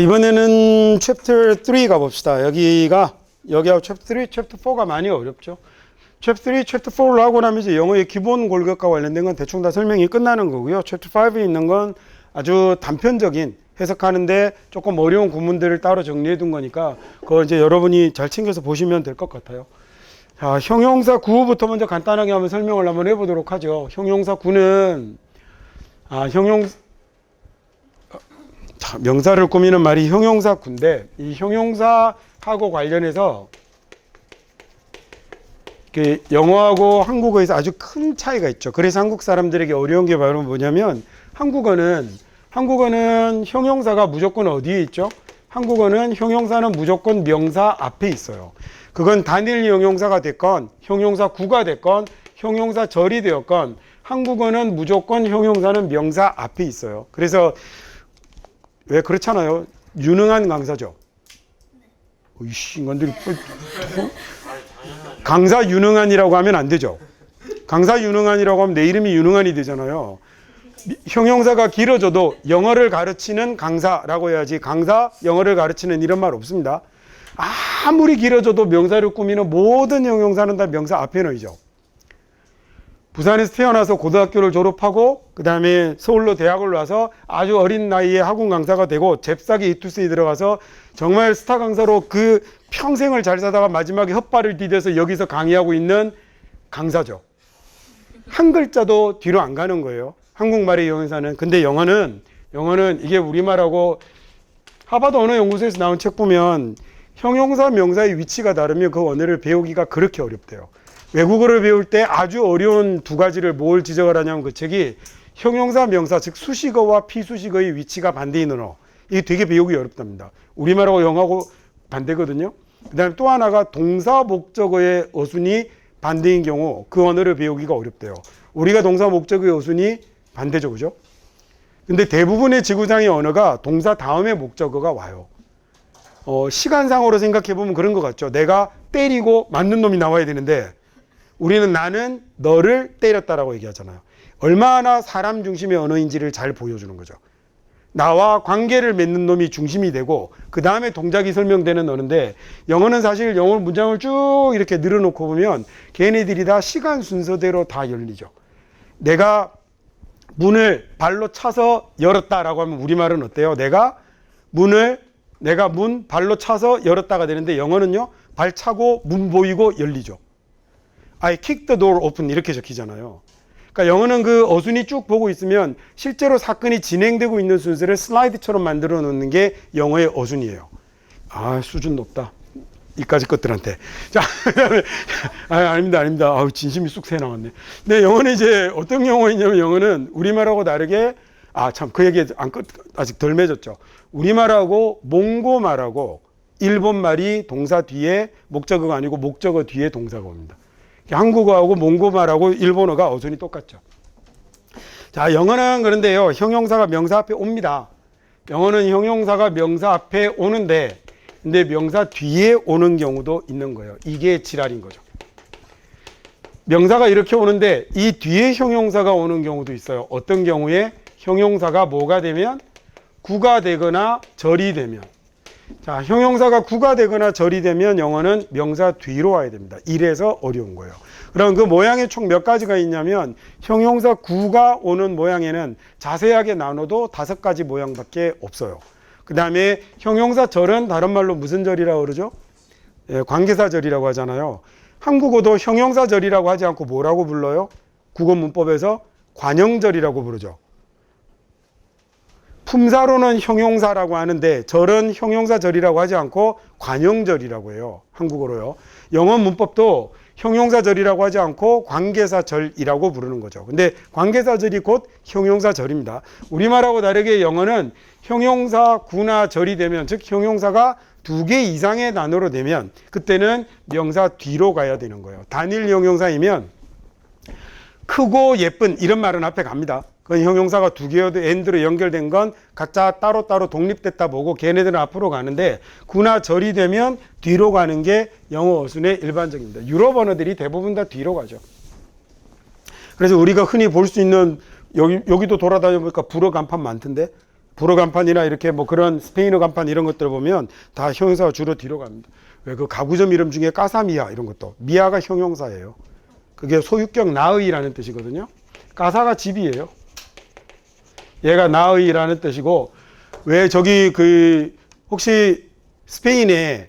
이번에는 챕터 3 가봅시다. 여기하고 챕터 3, 챕터 4가 많이 어렵죠. 챕터 3, 챕터 4를 하고 나면 이제 영어의 기본 골격과 관련된 건 대충 다 설명이 끝나는 거고요. 챕터 5에 있는 건 아주 단편적인 해석하는데 조금 어려운 구문들을 따로 정리해 둔 거니까 그거 이제 여러분이 잘 챙겨서 보시면 될 것 같아요. 자, 형용사 구부터 먼저 간단하게 한번 설명을 한번 해보도록 하죠. 형용사 구는 명사를 꾸미는 말이 형용사 구인데 이 형용사하고 관련해서 영어하고 한국어에서 아주 큰 차이가 있죠. 그래서 한국 사람들에게 어려운 게 바로 뭐냐면 한국어는 형용사가 무조건 어디에 있죠? 한국어는 형용사는 무조건 명사 앞에 있어요. 그건 단일 형용사가 됐건 형용사 구가 됐건 형용사 절이 되었건 한국어는 무조건 형용사는 명사 앞에 있어요. 그래서 왜 그렇잖아요. 유능한 강사죠. 이씨, 인간들이 강사 유능한이라고 하면 안 되죠. 강사 유능한이라고 하면 내 이름이 유능한이 되잖아요. 형용사가 길어져도 영어를 가르치는 강사라고 해야지 강사 영어를 가르치는 이런 말 없습니다. 아무리 길어져도 명사를 꾸미는 모든 형용사는 다 명사 앞에 놓이죠. 부산에서 태어나서 고등학교를 졸업하고 그 다음에 서울로 대학을 와서 아주 어린 나이에 학원 강사가 되고 잽싸게 이투스에 들어가서 정말 스타 강사로 그 평생을 잘 사다가 마지막에 헛발을 디뎌서 여기서 강의하고 있는 강사죠. 한 글자도 뒤로 안 가는 거예요. 한국말의 형용사는. 근데 영어는 이게 우리말하고 하버드 언어연구소에서 나온 책 보면 형용사 명사의 위치가 다르면 그 언어를 배우기가 그렇게 어렵대요. 외국어를 배울 때 아주 어려운 두 가지를 뭘 지적을 하냐면 그 책이 형용사 명사 즉 수식어와 피수식어의 위치가 반대인 언어. 이게 되게 배우기 어렵답니다. 우리말하고 영어하고 반대거든요. 그 다음에 또 하나가 동사 목적어의 어순이 반대인 경우 그 언어를 배우기가 어렵대요. 우리가 동사 목적어의 어순이 반대죠. 그죠? 근데 대부분의 지구상의 언어가 동사 다음에 목적어가 와요. 시간상으로 생각해보면 그런 것 같죠. 내가 때리고 맞는 놈이 나와야 되는데 우리는 나는 너를 때렸다라고 얘기하잖아요. 얼마나 사람 중심의 언어인지를 잘 보여주는 거죠. 나와 관계를 맺는 놈이 중심이 되고 그 다음에 동작이 설명되는 언어인데 영어는 사실 영어 문장을 쭉 이렇게 늘어놓고 보면 걔네들이 다 시간 순서대로 다 열리죠. 내가 문을 발로 차서 열었다라고 하면 우리말은 어때요? 내가 문 발로 차서 열었다가 되는데 영어는요. 발 차고 문 보이고 열리죠. I kicked the door open 이렇게 적히잖아요. 그러니까 영어는 그 어순이 쭉 보고 있으면 실제로 사건이 진행되고 있는 순서를 슬라이드처럼 만들어 놓는 게 영어의 어순이에요. 수준 높다. 이까지 것들한테. 자, 아닙니다. 진심이 쑥 새 나왔네. 근데 영어는 이제 어떤 영어이냐면 영어는 우리말하고 다르게 그 얘기 아직 덜 맺었죠. 우리말하고 몽고말하고 일본말이 동사 뒤에 목적어가 아니고 목적어 뒤에 동사가 옵니다. 한국어하고 몽고말하고 일본어가 어순이 똑같죠. 자, 영어는 그런데요. 형용사가 명사 앞에 옵니다. 영어는 형용사가 명사 앞에 오는데 근데 명사 뒤에 오는 경우도 있는 거예요. 이게 지랄인 거죠. 명사가 이렇게 오는데 이 뒤에 형용사가 오는 경우도 있어요. 어떤 경우에 형용사가 뭐가 되면 구가 되거나 절이 되면 자, 형용사가 구가 되거나 절이 되면 영어는 명사 뒤로 와야 됩니다. 이래서 어려운 거예요. 그럼 그 모양에 총 몇 가지가 있냐면 형용사 구가 오는 모양에는 자세하게 나눠도 5가지 모양밖에 없어요. 그 다음에 형용사 절은 다른 말로 무슨 절이라고 그러죠? 관계사 절이라고 하잖아요. 한국어도 형용사 절이라고 하지 않고 뭐라고 불러요? 국어 문법에서 관형절이라고 부르죠. 품사로는 형용사라고 하는데 절은 형용사 절이라고 하지 않고 관형절이라고 해요. 한국어로요. 영어 문법도 형용사 절이라고 하지 않고 관계사 절이라고 부르는 거죠. 근데 관계사 절이 곧 형용사 절입니다. 우리말하고 다르게 영어는 형용사 구나 절이 되면 즉 형용사가 2개 이상의 단어로 되면 그때는 명사 뒤로 가야 되는 거예요. 단일 형용사이면 크고 예쁜 이런 말은 앞에 갑니다. 그건 형용사가 2개여도 and로 연결된 건 각자 따로따로 독립됐다 보고 걔네들은 앞으로 가는데 구나 절이 되면 뒤로 가는 게 영어 어순의 일반적입니다. 유럽 언어들이 대부분 다 뒤로 가죠. 그래서 우리가 흔히 볼 수 있는 여기도 돌아다녀 보니까 불어 간판 많던데 불어 간판이나 이렇게 뭐 그런 스페인어 간판 이런 것들 보면 다 형용사가 주로 뒤로 갑니다. 왜 그 가구점 이름 중에 까사미아 이런 것도 미아가 형용사예요. 그게 소유격 나의라는 뜻이거든요. 까사가 집이에요. 얘가 나의라는 뜻이고 왜 저기 그 혹시 스페인에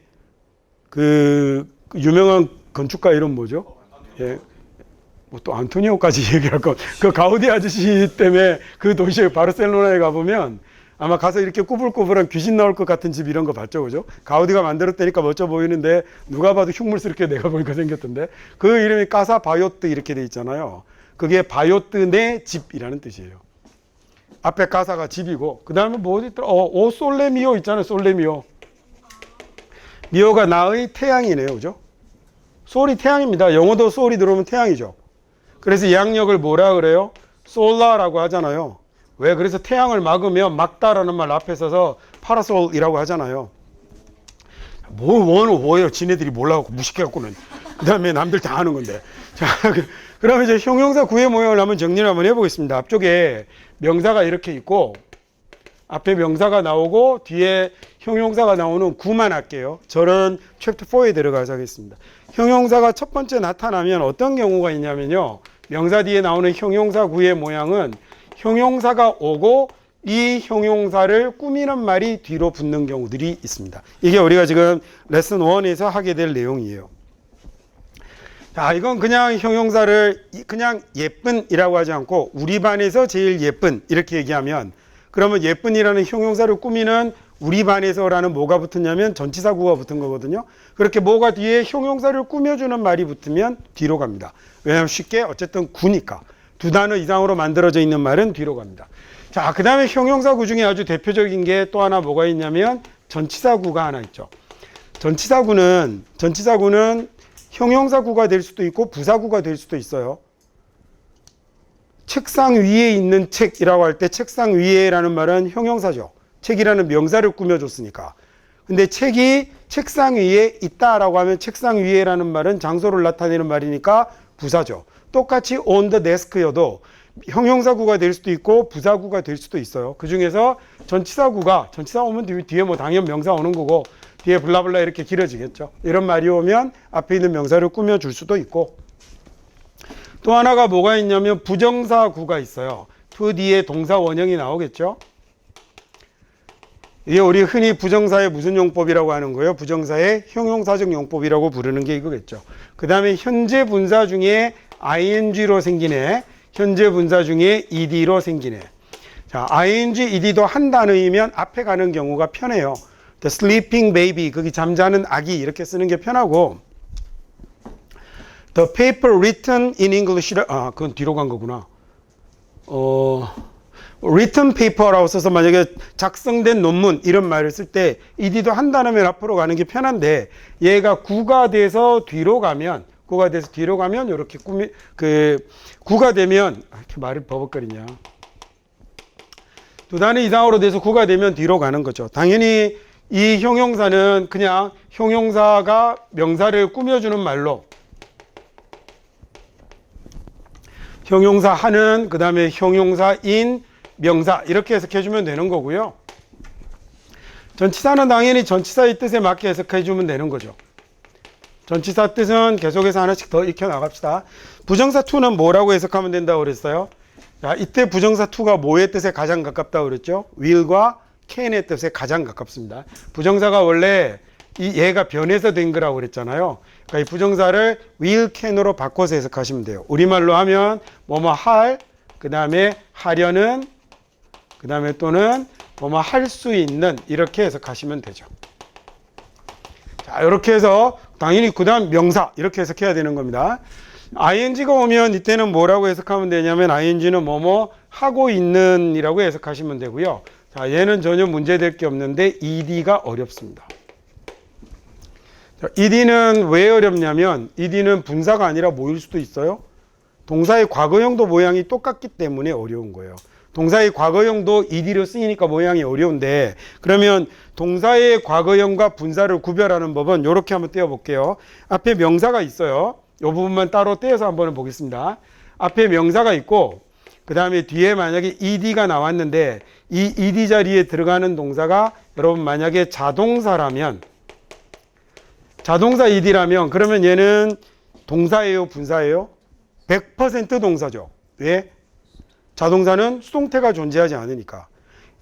그 유명한 건축가 이름 뭐죠? 예. 뭐 또 안토니오까지 얘기할 것. 그 가우디 아저씨 때문에 그 도시에 바르셀로나에 가보면 아마 가서 이렇게 꾸불꾸불한 귀신 나올 것 같은 집 이런 거 봤죠, 그죠? 가우디가 만들었다니까 멋져 보이는데 누가 봐도 흉물스럽게 내가 보니까 생겼던데 그 이름이 까사 바요트 이렇게 돼 있잖아요. 그게 바요트 내 집이라는 뜻이에요. 앞에 가사가 집이고 그 다음에 뭐 어디 있더라? 오 솔레미오 있잖아요, 솔레미오. 미오가 나의 태양이네요, 그죠? 솔이 태양입니다. 영어도 솔이 들어오면 태양이죠. 그래서 이 양력을 뭐라 그래요? 솔라라고 하잖아요. 왜? 그래서 태양을 막으면 막다라는 말 앞에 서서 파라솔이라고 하잖아요. 뭐예요? 지네들이 몰라갖고 무식해갖고는. 그 다음에 남들 다 아는 건데. 자, 그러면 이제 형용사 구의 모형을 한번 정리를 한번 해보겠습니다. 앞쪽에 명사가 이렇게 있고 앞에 명사가 나오고 뒤에 형용사가 나오는 구만 할게요. 저는 챕터 4에 들어가서 하겠습니다. 형용사가 첫 번째 나타나면 어떤 경우가 있냐면요. 명사 뒤에 나오는 형용사 구의 모양은 형용사가 오고 이 형용사를 꾸미는 말이 뒤로 붙는 경우들이 있습니다. 이게 우리가 지금 레슨 1에서 하게 될 내용이에요. 자, 이건 그냥 형용사를 그냥 예쁜이라고 하지 않고 우리 반에서 제일 예쁜 이렇게 얘기하면 그러면 예쁜이라는 형용사를 꾸미는 우리 반에서라는 뭐가 붙었냐면 전치사구가 붙은 거거든요. 그렇게 뭐가 뒤에 형용사를 꾸며주는 말이 붙으면 뒤로 갑니다. 왜냐하면 쉽게 어쨌든 구니까. 두 단어 이상으로 만들어져 있는 말은 뒤로 갑니다. 자, 그 다음에 형용사구 중에 아주 대표적인 게 또 하나 뭐가 있냐면 전치사구가 하나 있죠. 전치사구는 형용사구가 될 수도 있고 부사구가 될 수도 있어요. 책상 위에 있는 책이라고 할 때 책상 위에라는 말은 형용사죠. 책이라는 명사를 꾸며줬으니까. 근데 책이 책상 위에 있다라고 하면 책상 위에라는 말은 장소를 나타내는 말이니까 부사죠. 똑같이 on the desk여도 형용사구가 될 수도 있고 부사구가 될 수도 있어요. 그 중에서 전치사구가 전치사 오면 뒤에 뭐 당연 명사 오는 거고 뒤에 블라블라 이렇게 길어지겠죠. 이런 말이 오면 앞에 있는 명사를 꾸며줄 수도 있고 또 하나가 뭐가 있냐면 부정사구가 있어요. to 뒤에 동사 원형이 나오겠죠. 이게 우리 흔히 부정사의 무슨 용법이라고 하는 거예요? 부정사의 형용사적 용법이라고 부르는 게 이거겠죠. 그 다음에 현재 분사 중에 ing로 생기네. 현재 분사 중에 ed로 생기네. 자, ing, ed도 한 단어이면 앞에 가는 경우가 편해요. The sleeping baby, 거기 잠자는 아기 이렇게 쓰는 게 편하고 The paper written in English, 그건 뒤로 간 거구나. written paper라고 써서 만약에 작성된 논문 이런 말을 쓸 때 ed도 한 단어면 앞으로 가는 게 편한데 얘가 구가 돼서 뒤로 가면 이렇게 구가 되면 이렇게 말을 버벅거리냐. 두 단어 이상으로 돼서 구가 되면 뒤로 가는 거죠. 당연히 이 형용사는 그냥 형용사가 명사를 꾸며주는 말로 형용사 하는 그 다음에 형용사인 명사 이렇게 해석해주면 되는 거고요. 전치사는 당연히 전치사의 뜻에 맞게 해석해주면 되는 거죠. 전치사 뜻은 계속해서 하나씩 더 익혀 나갑시다. 부정사 to는 뭐라고 해석하면 된다고 그랬어요? 자, 이때 부정사 to가 뭐의 뜻에 가장 가깝다고 그랬죠? will과 can의 뜻에 가장 가깝습니다. 부정사가 원래 얘가 변해서 된 거라고 그랬잖아요. 그러니까 이 부정사를 will, can으로 바꿔서 해석하시면 돼요. 우리말로 하면 뭐뭐 할, 그 다음에 하려는, 그 다음에 또는 뭐뭐 할 수 있는 이렇게 해석하시면 되죠. 자, 이렇게 해서 당연히 그 다음 명사 이렇게 해석해야 되는 겁니다. ing가 오면 이때는 뭐라고 해석하면 되냐면 ing는 뭐뭐 하고 있는 이라고 해석하시면 되고요. 자, 얘는 전혀 문제될 게 없는데 ed가 어렵습니다. 자, ed는 왜 어렵냐면 ed는 분사가 아니라 뭐일 수도 있어요. 동사의 과거형도 모양이 똑같기 때문에 어려운 거예요. 동사의 과거형도 ed로 쓰이니까 모양이 어려운데 그러면 동사의 과거형과 분사를 구별하는 법은 이렇게 한번 떼어볼게요. 앞에 명사가 있어요. 이 부분만 따로 떼어서 한번 보겠습니다. 앞에 명사가 있고 그 다음에 뒤에 만약에 ed가 나왔는데 이 ed 자리에 들어가는 동사가 여러분 만약에 자동사라면 자동사 ed라면 그러면 얘는 동사예요, 분사예요? 100% 동사죠. 왜? 자동사는 수동태가 존재하지 않으니까.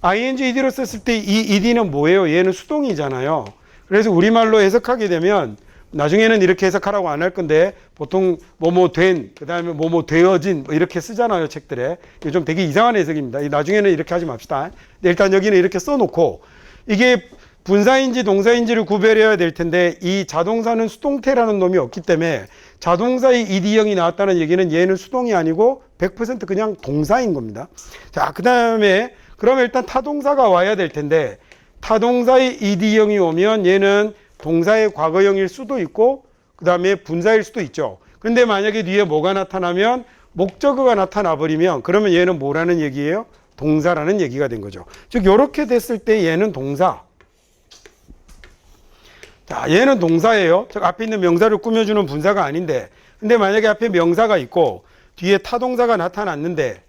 ing ed로 썼을 때 이 ed는 뭐예요? 얘는 수동이잖아요. 그래서 우리말로 해석하게 되면 나중에는 이렇게 해석하라고 안 할 건데 보통 뭐뭐 된, 그 다음에 뭐뭐 되어진 뭐 이렇게 쓰잖아요, 책들에. 이게 좀 되게 이상한 해석입니다. 나중에는 이렇게 하지 맙시다. 일단 여기는 이렇게 써놓고 이게 분사인지 동사인지를 구별해야 될 텐데 이 자동사는 수동태라는 놈이 없기 때문에 자동사의 ed형이 나왔다는 얘기는 얘는 수동이 아니고 100% 그냥 동사인 겁니다. 자, 그 다음에 그러면 일단 타동사가 와야 될 텐데 타동사의 ed형이 오면 얘는 동사의 과거형일 수도 있고 그 다음에 분사일 수도 있죠. 근데 만약에 뒤에 뭐가 나타나면 목적어가 나타나 버리면 그러면 얘는 뭐라는 얘기예요? 동사라는 얘기가 된 거죠. 즉 이렇게 됐을 때 얘는 동사. 자, 얘는 동사예요. 즉 앞에 있는 명사를 꾸며주는 분사가 아닌데 근데 만약에 앞에 명사가 있고 뒤에 타동사가 나타났는데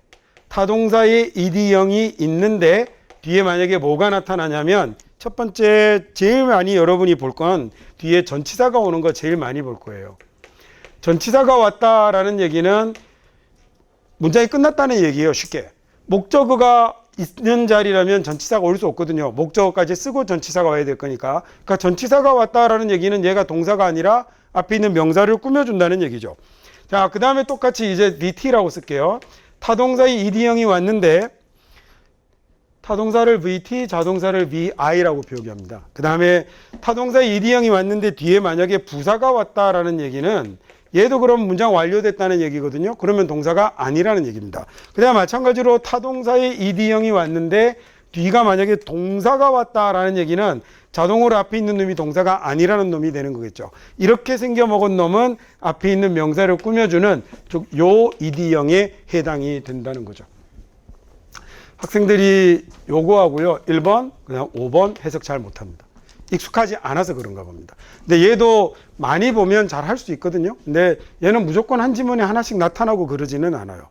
타동사의 ed형이 있는데 뒤에 만약에 뭐가 나타나냐면 첫 번째 제일 많이 여러분이 볼 건 뒤에 전치사가 오는 거 제일 많이 볼 거예요. 전치사가 왔다라는 얘기는 문장이 끝났다는 얘기예요. 쉽게. 목적어가 있는 자리라면 전치사가 올 수 없거든요. 목적어까지 쓰고 전치사가 와야 될 거니까. 그러니까 전치사가 왔다라는 얘기는 얘가 동사가 아니라 앞에 있는 명사를 꾸며준다는 얘기죠. 자, 그 다음에 똑같이 이제 VT라고 쓸게요. 타동사의 ed형이 왔는데 타동사를 VT, 자동사를 VI라고 표기합니다. 그 다음에 타동사의 ed형이 왔는데 뒤에 만약에 부사가 왔다라는 얘기는 얘도 그럼 문장 완료됐다는 얘기거든요. 그러면 동사가 아니라는 얘기입니다. 그 다음에 마찬가지로 타동사의 ed형이 왔는데 뒤가 만약에 동사가 왔다라는 얘기는 자동으로 앞에 있는 놈이 동사가 아니라는 놈이 되는 거겠죠. 이렇게 생겨먹은 놈은 앞에 있는 명사를 꾸며주는 즉 요 ed형에 해당이 된다는 거죠. 학생들이 요거하고요 1번 그냥 5번 해석 잘 못합니다. 익숙하지 않아서 그런가 봅니다. 근데 얘도 많이 보면 잘 할 수 있거든요. 근데 얘는 무조건 한 지문에 하나씩 나타나고 그러지는 않아요.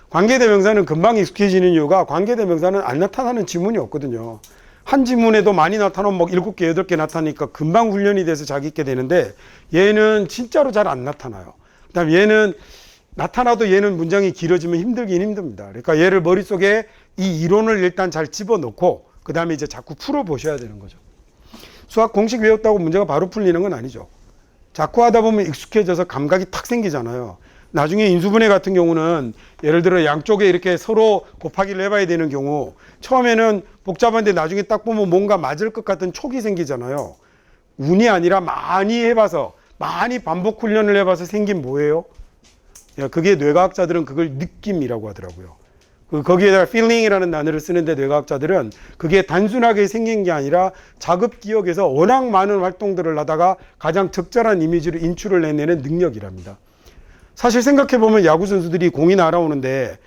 관계대명사는 금방 익숙해지는 이유가 관계대명사는 안 나타나는 지문이 없거든요. 한 지문에도 많이 나타나면 막 7개, 8개 나타나니까 금방 훈련이 돼서 자기 있게 되는데 얘는 진짜로 잘 안 나타나요. 그 다음에 얘는 나타나도 얘는 문장이 길어지면 힘들긴 힘듭니다. 그러니까 얘를 머릿속에 이 이론을 일단 잘 집어넣고 그 다음에 이제 자꾸 풀어보셔야 되는 거죠. 수학 공식 외웠다고 문제가 바로 풀리는 건 아니죠. 자꾸 하다 보면 익숙해져서 감각이 탁 생기잖아요. 나중에 인수분해 같은 경우는 예를 들어 양쪽에 이렇게 서로 곱하기를 해봐야 되는 경우 처음에는 복잡한데 나중에 딱 보면 뭔가 맞을 것 같은 촉이 생기잖아요. 운이 아니라 많이 해봐서 많이 반복 훈련을 해봐서 생긴 뭐예요? 그게 뇌과학자들은 그걸 느낌이라고 하더라고요. 거기에다가 feeling이라는 단어를 쓰는데 뇌과학자들은 그게 단순하게 생긴 게 아니라 자급 기억에서 워낙 많은 활동들을 하다가 가장 적절한 이미지를 인출을 해내는 능력이랍니다. 사실 생각해보면 야구 선수들이 공이 날아오는데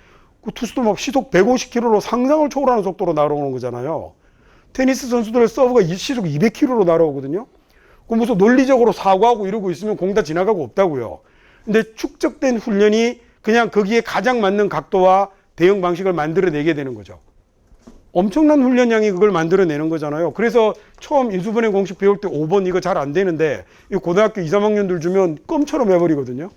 그 투수도 막 시속 150km로 상상을 초월하는 속도로 날아오는 거잖아요. 테니스 선수들의 서브가 시속 200km로 날아오거든요. 그 무슨 논리적으로 사고하고 이러고 있으면 공 다 지나가고 없다고요. 근데 축적된 훈련이 그냥 거기에 가장 맞는 각도와 대응 방식을 만들어내게 되는 거죠. 엄청난 훈련량이 그걸 만들어내는 거잖아요. 그래서 처음 인수분해 공식 배울 때 5번 이거 잘 안 되는데 고등학교 2, 3학년들 주면 껌처럼 해버리거든요.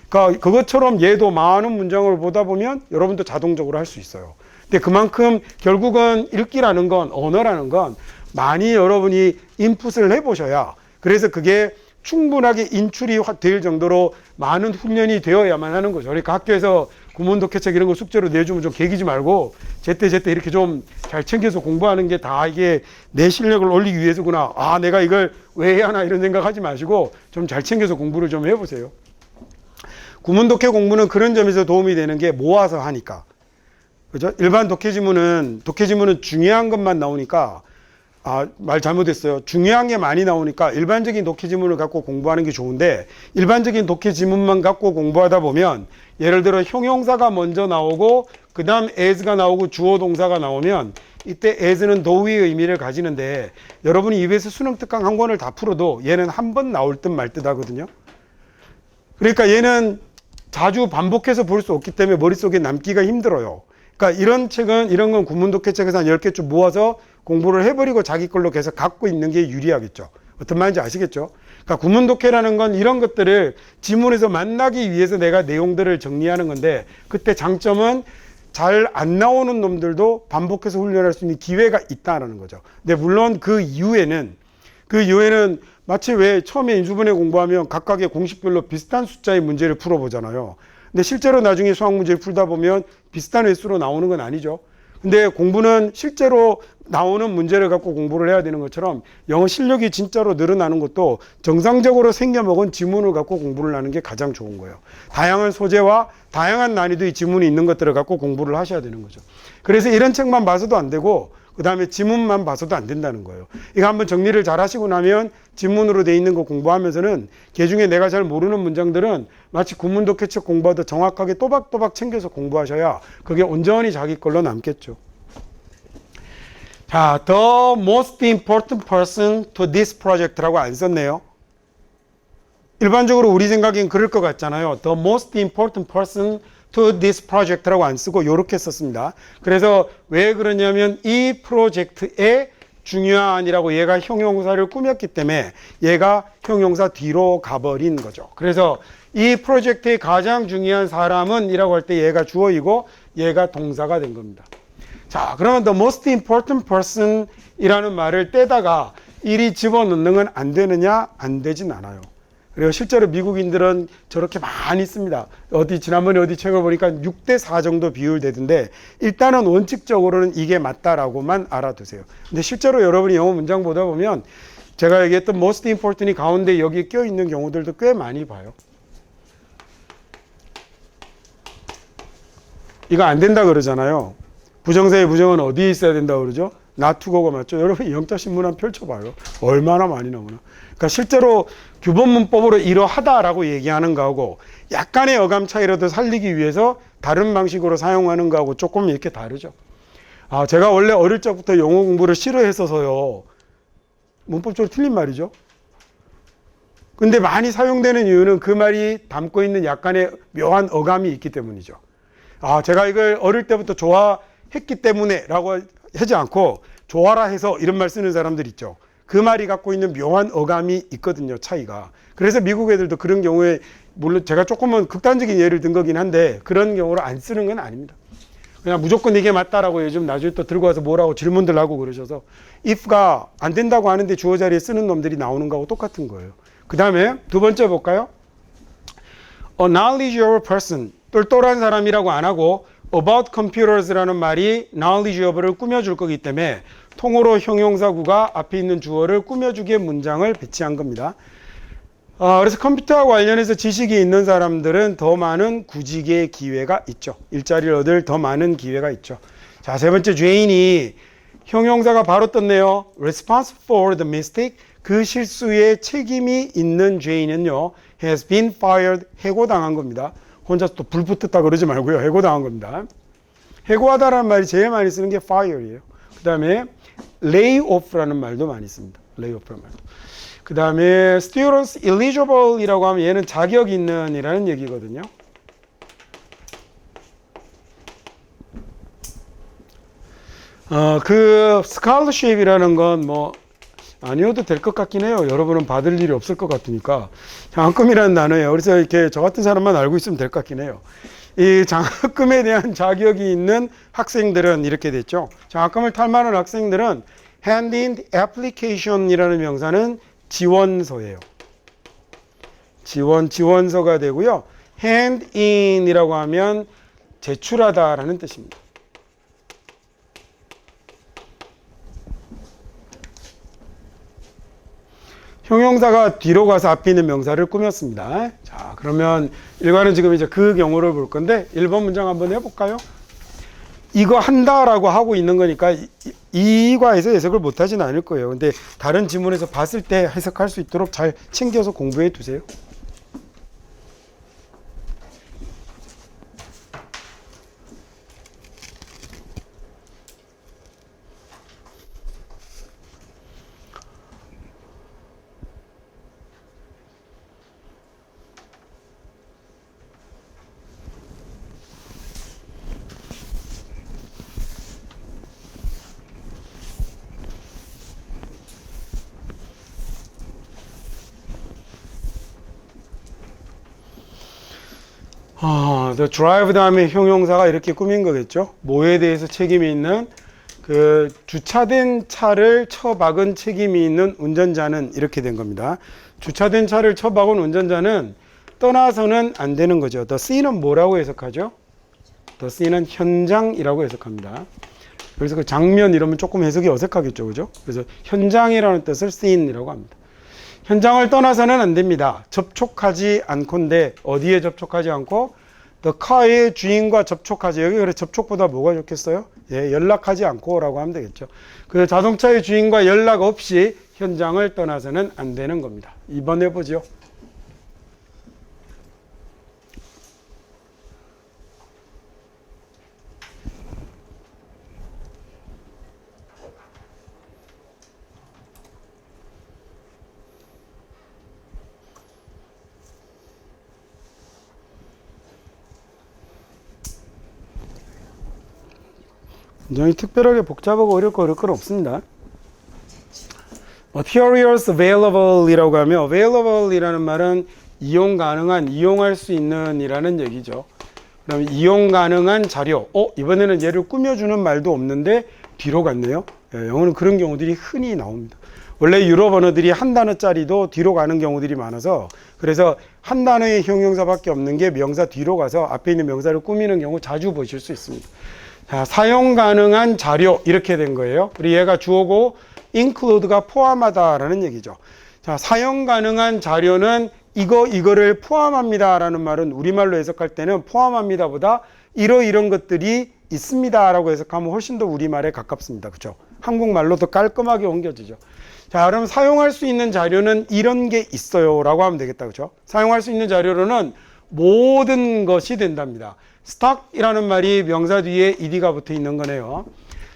그러니까 그것처럼 얘도 많은 문장을 보다 보면 여러분도 자동적으로 할 수 있어요. 근데 그만큼 결국은 읽기라는 건 언어라는 건 많이 여러분이 인풋을 해보셔야 그래서 그게 충분하게 인출이 될 정도로 많은 훈련이 되어야만 하는 거죠. 그러니까 학교에서 구문 독해책 이런 거 숙제로 내주면 좀 개기지 말고 제때 이렇게 좀 잘 챙겨서 공부하는 게 다 이게 내 실력을 올리기 위해서구나. 아, 내가 이걸 왜 해야 하나 이런 생각하지 마시고 좀 잘 챙겨서 공부를 좀 해보세요. 구문 독해 공부는 그런 점에서 도움이 되는 게 모아서 하니까. 그죠? 일반 독해지문은 중요한 것만 나오니까 말 잘못했어요. 중요한 게 많이 나오니까 일반적인 독해지문을 갖고 공부하는 게 좋은데 일반적인 독해지문만 갖고 공부하다 보면 예를 들어 형용사가 먼저 나오고 그 다음 as가 나오고 주어 동사가 나오면 이때 as는 do의 의미를 가지는데 여러분이 EBS 수능 특강 한 권을 다 풀어도 얘는 한 번 나올 듯 말 듯 하거든요. 그러니까 얘는 자주 반복해서 볼 수 없기 때문에 머릿속에 남기가 힘들어요. 그러니까 이런 책은 이런 건 국문독해책에서 한 10개쯤 모아서 공부를 해버리고 자기 걸로 계속 갖고 있는 게 유리하겠죠. 어떤 말인지 아시겠죠? 그러니까 국문독해라는 건 이런 것들을 지문에서 만나기 위해서 내가 내용들을 정리하는 건데 그때 장점은 잘 안 나오는 놈들도 반복해서 훈련할 수 있는 기회가 있다는 거죠. 근데 물론 그 이후에는 마치 왜 처음에 인수분해 공부하면 각각의 공식별로 비슷한 숫자의 문제를 풀어보잖아요. 근데 실제로 나중에 수학 문제를 풀다 보면 비슷한 횟수로 나오는 건 아니죠. 근데 공부는 실제로 나오는 문제를 갖고 공부를 해야 되는 것처럼 영어 실력이 진짜로 늘어나는 것도 정상적으로 생겨먹은 지문을 갖고 공부를 하는 게 가장 좋은 거예요. 다양한 소재와 다양한 난이도의 지문이 있는 것들을 갖고 공부를 하셔야 되는 거죠. 그래서 이런 책만 봐서도 안 되고 그 다음에 지문만 봐서도 안 된다는 거예요. 이거 한번 정리를 잘 하시고 나면 지문으로 돼 있는 거 공부하면서는 걔중에 내가 잘 모르는 문장들은 마치 국문독해책 공부하듯 정확하게 또박또박 챙겨서 공부하셔야 그게 온전히 자기 걸로 남겠죠. 자, the most important person to this project라고 안 썼네요. 일반적으로 우리 생각엔 그럴 것 같잖아요. The most important person to this project라고 안 쓰고 이렇게 썼습니다. 그래서 왜 그러냐면 이 프로젝트의 중요한이라고 얘가 형용사를 꾸몄기 때문에 얘가 형용사 뒤로 가버린 거죠. 그래서 이 프로젝트의 가장 중요한 사람은 이라고 할 때 얘가 주어이고 얘가 동사가 된 겁니다. 자, 그러면 the most important person 이라는 말을 떼다가 일이 집어넣는 건 안 되느냐? 안 되진 않아요. 그리고 실제로 미국인들은 저렇게 많이 씁니다. 지난번에 어디 책을 보니까 6대4 정도 비율 되던데 일단은 원칙적으로는 이게 맞다라고만 알아두세요. 근데 실제로 여러분이 영어 문장 보다 보면 제가 얘기했던 most important이 가운데 여기 껴있는 경우들도 꽤 많이 봐요. 이거 안 된다 그러잖아요. 부정사의 부정은 어디에 있어야 된다 그러죠? not to go가 맞죠? 여러분 영자 신문한 펼쳐봐요. 얼마나 많이 나오나. 그러니까 실제로 규범 문법으로 이러하다라고 얘기하는 거하고 약간의 어감 차이라도 살리기 위해서 다른 방식으로 사용하는 거하고 조금 이렇게 다르죠. 제가 원래 어릴 적부터 영어 공부를 싫어했어서요. 문법적으로 틀린 말이죠. 근데 많이 사용되는 이유는 그 말이 담고 있는 약간의 묘한 어감이 있기 때문이죠. 제가 이걸 어릴 때부터 좋아했기 때문에 라고 하지 않고 좋아라 해서 이런 말 쓰는 사람들 있죠. 그 말이 갖고 있는 묘한 어감이 있거든요, 차이가. 그래서 미국 애들도 그런 경우에 물론 제가 조금은 극단적인 예를 든 거긴 한데 그런 경우로 안 쓰는 건 아닙니다. 그냥 무조건 이게 맞다라고 요즘 나중에 또 들고 와서 뭐라고 질문들 하고 그러셔서 if가 안 된다고 하는데 주어 자리에 쓰는 놈들이 나오는 거하고 똑같은 거예요. 그 다음에 두 번째 볼까요? A knowledgeable person, 똘똘한 사람이라고 안 하고 about computers라는 말이 knowledgeable을 꾸며줄 거기 때문에 통으로 형용사구가 앞에 있는 주어를 꾸며주기에 문장을 배치한 겁니다. 그래서 컴퓨터와 관련해서 지식이 있는 사람들은 더 많은 구직의 기회가 있죠. 일자리를 얻을 더 많은 기회가 있죠. 자, 세 번째 죄인이 형용사가 바로 떴네요. responsible for the mistake, 그 실수에 책임이 있는 죄인은요 has been fired, 해고당한 겁니다. 혼자 또 불 붙었다 그러지 말고요. 해고당한 겁니다. 해고하다라는 말이 제일 많이 쓰는 게 fire이에요. 그 다음에 lay off라는 말도 많이 씁니다. lay off라는 말도. 그 다음에 students eligible이라고 하면 얘는 자격 있는 이라는 얘기거든요. 그 scholarship이라는 건 뭐 아니어도 될 것 같긴 해요. 여러분은 받을 일이 없을 것 같으니까. 장학금이라는 단어예요. 그래서 이렇게 저 같은 사람만 알고 있으면 될 것 같긴 해요. 이 장학금에 대한 자격이 있는 학생들은 이렇게 됐죠. 장학금을 탈 만한 학생들은 hand in application이라는 명사는 지원서예요. 지원서가 되고요. hand in이라고 하면 제출하다라는 뜻입니다. 형용사가 뒤로 가서 앞에 있는 명사를 꾸몄습니다. 자, 그러면 일과는 지금 이제 그 경우를 볼 건데 1번 문장 한번 해볼까요? 이거 한다라고 하고 있는 거니까 이과에서 해석을 못 하진 않을 거예요. 근데 다른 지문에서 봤을 때 해석할 수 있도록 잘 챙겨서 공부해 두세요. The drive 다음에 형용사가 이렇게 꾸민 거겠죠. 뭐에 대해서 책임이 있는 그 주차된 차를 처박은 책임이 있는 운전자는 이렇게 된 겁니다. 주차된 차를 처박은 운전자는 떠나서는 안 되는 거죠. The scene은 뭐라고 해석하죠? The scene은 현장이라고 해석합니다. 그래서 그 장면 이러면 조금 해석이 어색하겠죠, 그죠? 그래서 현장이라는 뜻을 scene이라고 합니다. 현장을 떠나서는 안 됩니다. 접촉하지 않건데 어디에 접촉하지 않고 the car의 주인과 접촉하지. 여기 그래 접촉보다 뭐가 좋겠어요? 예, 연락하지 않고라고 하면 되겠죠. 그 자동차의 주인과 연락 없이 현장을 떠나서는 안 되는 겁니다. 2번 해보죠. 굉장히 특별하게 복잡하고 어려울 건 없습니다. Materials available 이라고 하면 available 이라는 말은 이용 가능한, 이용할 수 있는 이라는 얘기죠. 그럼 이용 가능한 자료. 이번에는 얘를 꾸며주는 말도 없는데 뒤로 갔네요. 예, 영어는 그런 경우들이 흔히 나옵니다. 원래 유럽 언어들이 한 단어짜리도 뒤로 가는 경우들이 많아서 그래서 한 단어의 형용사밖에 없는 게 명사 뒤로 가서 앞에 있는 명사를 꾸미는 경우 자주 보실 수 있습니다. 자, 사용 가능한 자료 이렇게 된 거예요. 그리고 얘가 주어고 include가 포함하다라는 얘기죠. 자, 사용 가능한 자료는 이거를 포함합니다라는 말은 우리말로 해석할 때는 포함합니다보다 이런 것들이 있습니다라고 해석하면 훨씬 더 우리말에 가깝습니다. 그렇죠? 한국말로 더 깔끔하게 옮겨지죠. 자, 그럼 사용할 수 있는 자료는 이런 게 있어요라고 하면 되겠다. 그렇죠? 사용할 수 있는 자료로는 모든 것이 된답니다. stock이라는 말이 명사 뒤에 ed가 붙어 있는 거네요.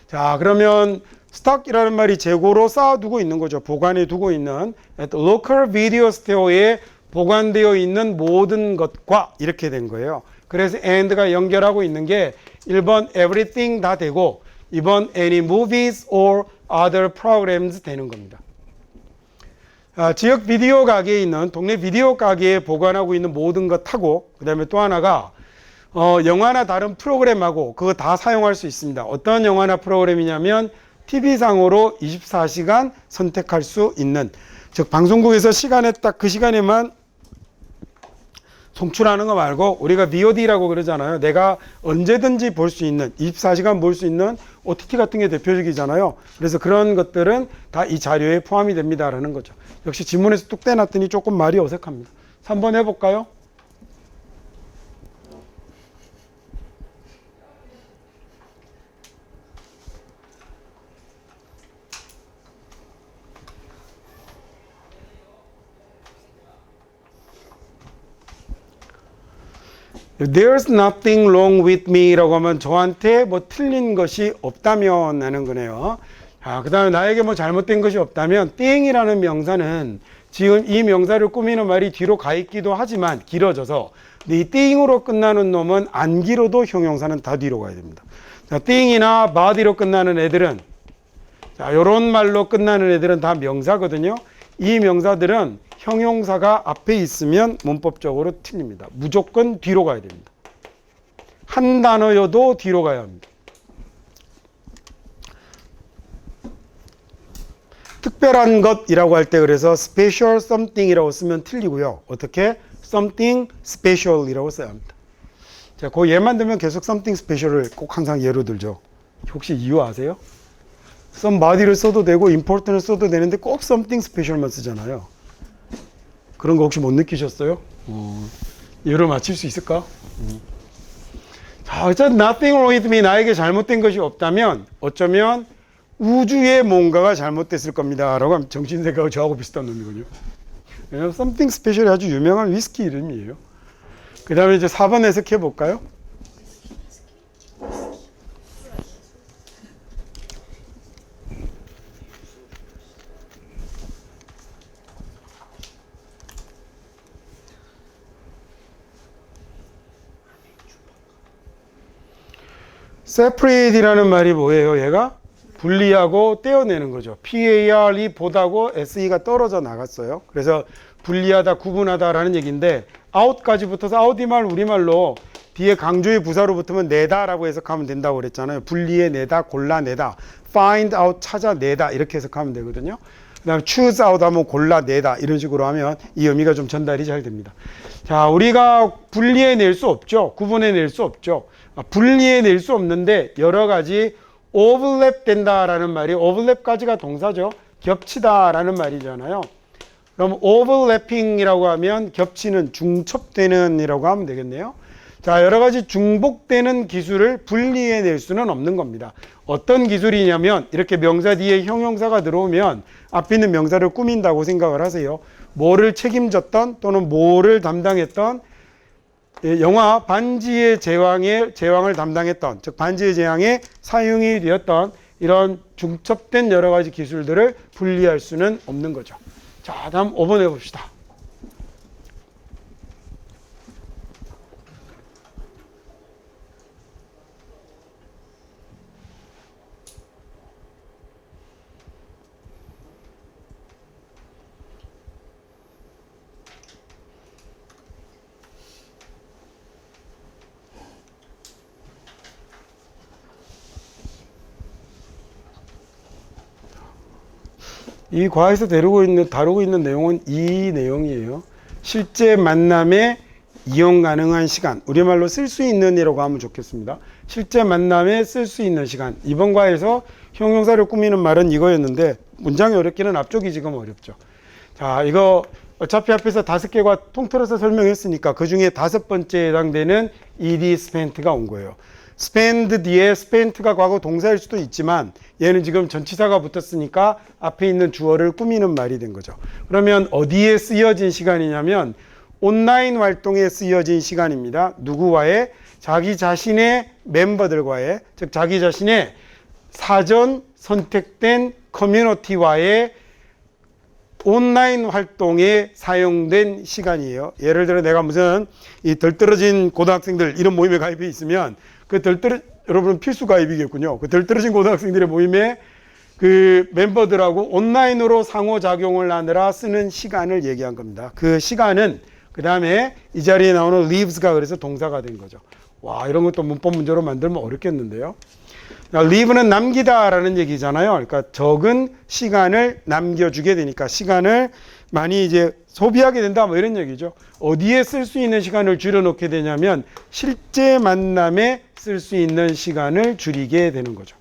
자, 그러면 stock이라는 말이 재고로 쌓아두고 있는 거죠. 보관해 두고 있는 local video store에 보관되어 있는 모든 것과 이렇게 된 거예요. 그래서 and가 연결하고 있는 게 1번 everything 다 되고 2번 any movies or other programs 되는 겁니다. 지역 비디오 가게에 있는 동네 비디오 가게에 보관하고 있는 모든 것하고 그 다음에 또 하나가 영화나 다른 프로그램하고 그거 다 사용할 수 있습니다. 어떤 영화나 프로그램이냐면 TV상으로 24시간 선택할 수 있는, 즉 방송국에서 시간에 딱 그 시간에만 송출하는 거 말고 우리가 VOD라고 그러잖아요. 내가 언제든지 볼 수 있는 24시간 볼 수 있는 OTT 같은 게 대표적이잖아요. 그래서 그런 것들은 다 이 자료에 포함이 됩니다라는 거죠. 역시 지문에서 뚝 떼놨더니 조금 말이 어색합니다. 3번 해볼까요? There's nothing wrong with me 라고 하면 저한테 뭐 틀린 것이 없다면 하는 거네요. 그 다음에 나에게 뭐 잘못된 것이 없다면 thing이라는 명사는 지금 이 명사를 꾸미는 말이 뒤로 가 있기도 하지만 길어져서 이 thing으로 끝나는 놈은 안 길어도 형용사는 다 뒤로 가야 됩니다. 자, thing이나 body로 끝나는 애들은 이런 말로 끝나는 애들은 다 명사거든요. 이 명사들은 형용사가 앞에 있으면 문법적으로 틀립니다. 무조건 뒤로 가야 됩니다. 한 단어여도 뒤로 가야 합니다. 특별한 것이라고 할 때 그래서 special something이라고 쓰면 틀리고요. 어떻게? something special이라고 써야 합니다. 자, 그 예만 들면 계속 something special을 꼭 항상 예로 들죠. 혹시 이유 아세요? somebody를 써도 되고 important을 써도 되는데 꼭 something special만 쓰잖아요. 그런 거 혹시 못 느끼셨어요? 예로 맞힐 수 있을까? 자, 어쨌든 nothing wrong with me, 나에게 잘못된 것이 없다면 어쩌면 우주에 뭔가가 잘못됐을 겁니다 라고 하면 정신세계가 저하고 비슷한 놈이군요. 왜냐면 something special이 아주 유명한 위스키 이름이에요. 그 다음에 이제 4번 해석해 볼까요? separate이라는 말이 뭐예요? 얘가 분리하고 떼어내는 거죠. PAR이 보다고 SE가 떨어져 나갔어요. 그래서 분리하다, 구분하다라는 얘기인데 out까지 붙어서 out이말 우리말로 뒤에 강조의 부사로 붙으면 내다라고 해석하면 된다고 그랬잖아요. 분리해내다, 골라내다, find out, 찾아내다 이렇게 해석하면 되거든요. 그 다음에 choose out 하면 골라내다 이런 식으로 하면 이 의미가 좀 전달이 잘 됩니다. 자, 우리가 분리해낼 수 없죠. 구분해낼 수 없죠. 분리해낼 수 없는데 여러 가지 overlap 된다라는 말이 overlap까지가 동사죠. 겹치다라는 말이잖아요. 그럼 overlapping이라고 하면 겹치는, 중첩되는 이라고 하면 되겠네요. 자, 여러 가지 중복되는 기술을 분리해낼 수는 없는 겁니다. 어떤 기술이냐면 이렇게 명사 뒤에 형용사가 들어오면 앞에 있는 명사를 꾸민다고 생각을 하세요. 뭐를 책임졌던 또는 뭐를 담당했던, 영화 반지의 제왕을 담당했던, 즉 반지의 제왕에 사용이 되었던 이런 중첩된 여러 가지 기술들을 분리할 수는 없는 거죠. 자, 다음 5번 해봅시다. 이 과에서 다루고 있는 내용은 이 내용이에요. 실제 만남에 이용 가능한 시간, 우리말로 쓸 수 있는 이라고 하면 좋겠습니다. 실제 만남에 쓸 수 있는 시간. 이번 과에서 형용사를 꾸미는 말은 이거였는데 문장이 어렵기는 앞쪽이 지금 어렵죠. 자, 이거 어차피 앞에서 5개가 통틀어서 설명했으니까 그 중에 5번째에 해당되는 ed spent가 온 거예요. spend 뒤에 spent가 과거 동사일 수도 있지만 얘는 지금 전치사가 붙었으니까 앞에 있는 주어를 꾸미는 말이 된 거죠. 그러면 어디에 쓰여진 시간이냐면 온라인 활동에 쓰여진 시간입니다. 누구와의? 자기 자신의 멤버들과의, 즉 자기 자신의 사전 선택된 커뮤니티와의 온라인 활동에 사용된 시간이에요. 예를 들어 내가 무슨 이 덜 떨어진 고등학생들 이런 모임에 가입해 있으면 여러분은 필수 가입이겠군요. 그 덜 떨어진 고등학생들의 모임에 그 멤버들하고 온라인으로 상호작용을 하느라 쓰는 시간을 얘기한 겁니다. 그 시간은 그 다음에 이 자리에 나오는 lives가 그래서 동사가 된 거죠. 와, 이런 것도 문법 문제로 만들면 어렵겠는데요. live는 남기다라는 얘기잖아요. 그러니까 적은 시간을 남겨주게 되니까 시간을 많이 이제 소비하게 된다 뭐 이런 얘기죠. 어디에 쓸 수 있는 시간을 줄여놓게 되냐면 실제 만남에 쓸 수 있는 시간을 줄이게 되는 거죠.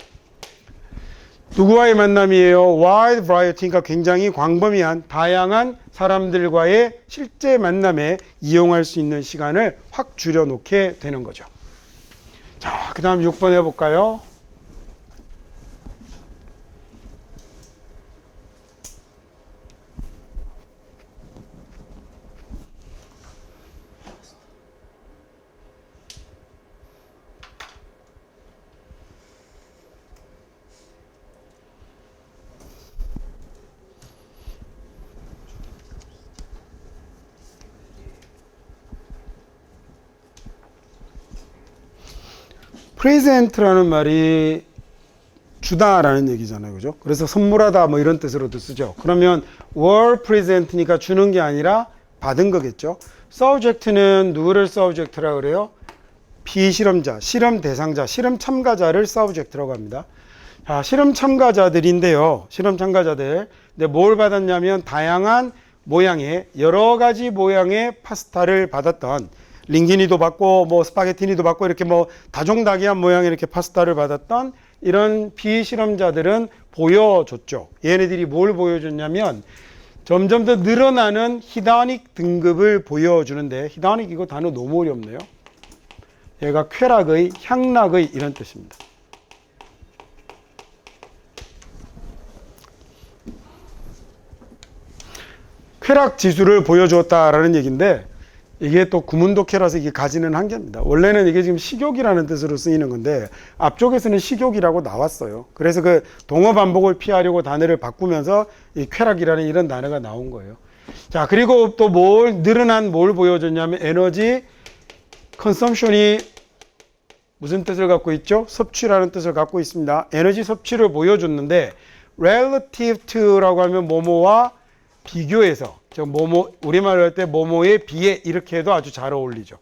누구와의 만남이에요? wide variety, 그러니까 굉장히 광범위한 다양한 사람들과의 실제 만남에 이용할 수 있는 시간을 확 줄여놓게 되는 거죠. 자, 그 다음 6번 해볼까요? 프레젠트라는 말이 주다라는 얘기잖아요. 그죠? 그래서 선물하다 뭐 이런 뜻으로도 쓰죠. 그러면 were present니까 주는 게 아니라 받은 거겠죠. subject는 누구를 subject라고 그래요? 비실험자, 실험 대상자, 실험 참가자를 subject라고 합니다. 자, 실험 참가자들인데요. 실험 참가자들. 근데 뭘 받았냐면 다양한 모양의 여러 가지 모양의 파스타를 받았던, 링기니도 받고 뭐 스파게티니도 받고 이렇게 뭐 다종다기한 모양의 이렇게 파스타를 받았던 이런 비실험자들은 보여줬죠. 얘네들이 뭘 보여줬냐면 점점 더 늘어나는 히다닉 등급을 보여주는데, 히다닉 이거 단어 너무 어렵네요. 얘가 쾌락의, 향락의 이런 뜻입니다. 쾌락 지수를 보여주었다라는 얘기인데 이게 또 구문독해라서 이게 가지는 한계입니다. 원래는 이게 지금 식욕이라는 뜻으로 쓰이는 건데 앞쪽에서는 식욕이라고 나왔어요. 그래서 그 동어 반복을 피하려고 단어를 바꾸면서 이 쾌락이라는 이런 단어가 나온 거예요. 자, 그리고 또 늘어난 뭘 보여줬냐면 에너지 컨섬션이 무슨 뜻을 갖고 있죠? 섭취라는 뜻을 갖고 있습니다. 에너지 섭취를 보여줬는데 relative to라고 하면 뭐뭐와 비교해서 저 뭐뭐 우리말로 할 때 뭐뭐에 비해 이렇게 해도 아주 잘 어울리죠.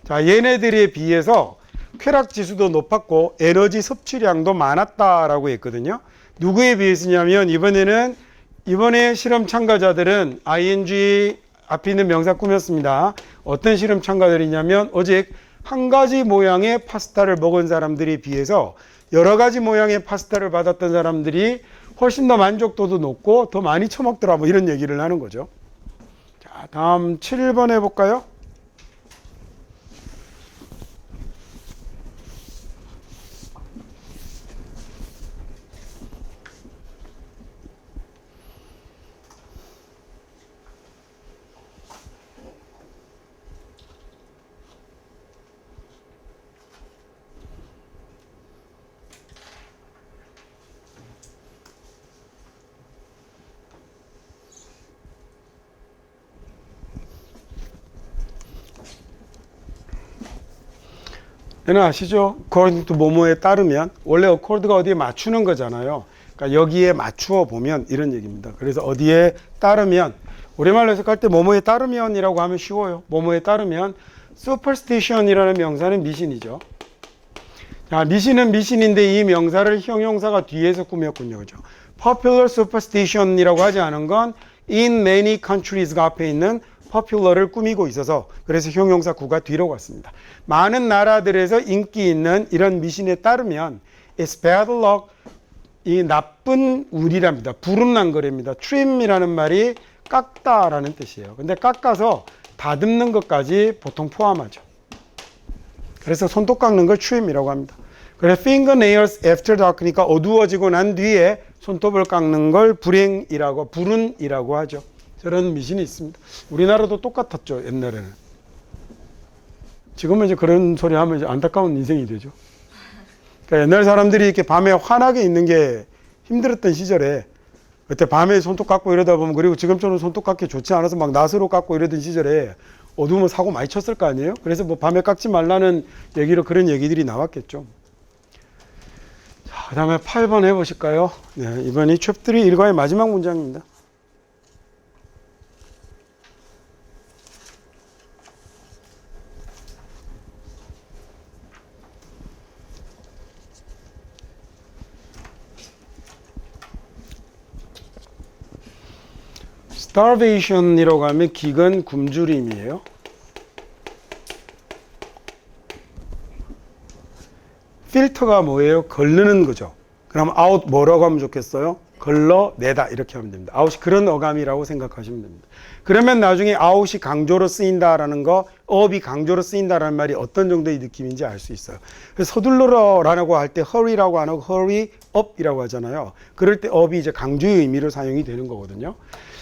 자, 얘네들에 비해서 쾌락 지수도 높았고 에너지 섭취량도 많았다라고 했거든요. 누구에 비해서냐면 이번에 실험 참가자들은 ing 앞에 있는 명사 꾸몄습니다. 어떤 실험 참가들이냐면 오직 한 가지 모양의 파스타를 먹은 사람들에 비해서 여러 가지 모양의 파스타를 받았던 사람들이 훨씬 더 만족도도 높고 더 많이 처먹더라 뭐 이런 얘기를 하는 거죠. 자, 다음 7번 해볼까요? 얘는 아시죠? according to 뭐뭐에 따르면 원래 accord가 어디에 맞추는 거잖아요. 그러니까 여기에 맞추어 보면 이런 얘기입니다. 그래서 어디에 따르면 우리말로 해석할 때 뭐뭐에 따르면이라고 하면 쉬워요. 뭐뭐에 따르면 superstition이라는 명사는 미신이죠. 자, 미신은 미신인데 이 명사를 형용사가 뒤에서 꾸몄군요. 그죠? popular superstition이라고 하지 않은 건 in many countries가 앞에 있는 popular를 꾸미고 있어서 그래서 형용사 구가 뒤로 갔습니다. 많은 나라들에서 인기 있는 이런 미신에 따르면 it's bad luck, 이 나쁜 운이랍니다. 불운난 거랍니다. trim이라는 말이 깎다라는 뜻이에요. 근데 깎아서 다듬는 것까지 보통 포함하죠. 그래서 손톱 깎는 걸 trim이라고 합니다. 그래서 fingernails after dark니까 어두워지고 난 뒤에 손톱을 깎는 걸 불운이라고 하죠. 저런 미신이 있습니다. 우리나라도 똑같았죠, 옛날에는. 지금은 이제 그런 소리 하면 이제 안타까운 인생이 되죠. 그러니까 옛날 사람들이 이렇게 밤에 환하게 있는 게 힘들었던 시절에 그때 밤에 손톱 깎고 이러다 보면 그리고 지금처럼 손톱 깎기 좋지 않아서 막 낫으로 깎고 이러던 시절에 어두우면 사고 많이 쳤을 거 아니에요? 그래서 뭐 밤에 깎지 말라는 얘기로 그런 얘기들이 나왔겠죠. 자, 그 다음에 8번 해보실까요? 네, 이번이 챕터 3 일과의 마지막 문장입니다. starvation이라고 하면 기근 굶주림이에요. 필터가 뭐예요? 걸르는 거죠. 그럼 out 뭐라고 하면 좋겠어요? 걸러내다 이렇게 하면 됩니다. out이 그런 어감이라고 생각하시면 됩니다. 그러면 나중에 out이 강조로 쓰인다라는 거, up이 강조로 쓰인다라는 말이 어떤 정도의 느낌인지 알 수 있어요. 그래서 서둘러라고 할 때 hurry라고 안 하고 hurry up이라고 하잖아요. 그럴 때 up이 이제 강조의 의미로 사용이 되는 거거든요.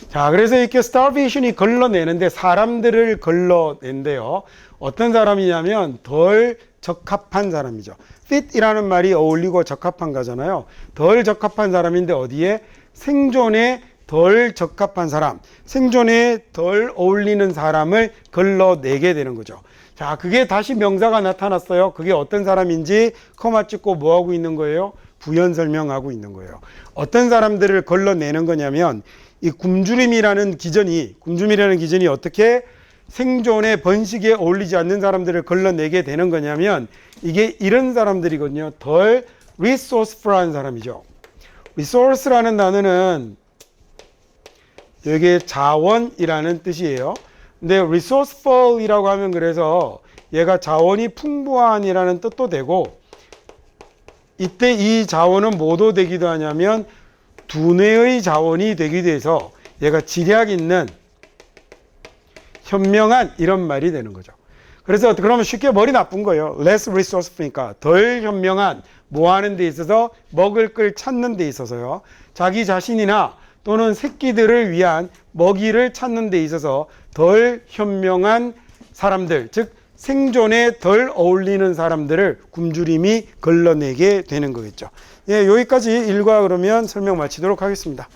자, 그래서 이렇게 starvation이 걸러내는데 사람들을 걸러낸대요. 어떤 사람이냐면 덜 적합한 사람이죠. fit이라는 말이 어울리고 적합한 거잖아요. 덜 적합한 사람인데 어디에? 생존에 덜 적합한 사람, 생존에 덜 어울리는 사람을 걸러내게 되는 거죠. 자, 그게 다시 명사가 나타났어요. 그게 어떤 사람인지 커마 찍고 뭐 하고 있는 거예요? 부연 설명하고 있는 거예요. 어떤 사람들을 걸러내는 거냐면 이 굶주림이라는 기전이 어떻게 생존의 번식에 어울리지 않는 사람들을 걸러내게 되는 거냐면 이게 이런 사람들이거든요. 덜 resourceful한 사람이죠. resource라는 단어는 여기에 자원이라는 뜻이에요. 근데 resourceful이라고 하면 그래서 얘가 자원이 풍부한이라는 뜻도 되고 이때 이 자원은 뭐도 되기도 하냐면 두뇌의 자원이 되기도 해서 얘가 지략 있는 현명한 이런 말이 되는 거죠. 그래서 그러면 쉽게 머리 나쁜 거예요. less resourceful니까 덜 현명한 뭐 하는 데 있어서 먹을 걸 찾는 데 있어서요. 자기 자신이나 또는 새끼들을 위한 먹이를 찾는 데 있어서 덜 현명한 사람들, 즉 생존에 덜 어울리는 사람들을 굶주림이 걸러내게 되는 거겠죠. 예, 여기까지 일과 그러면 설명 마치도록 하겠습니다.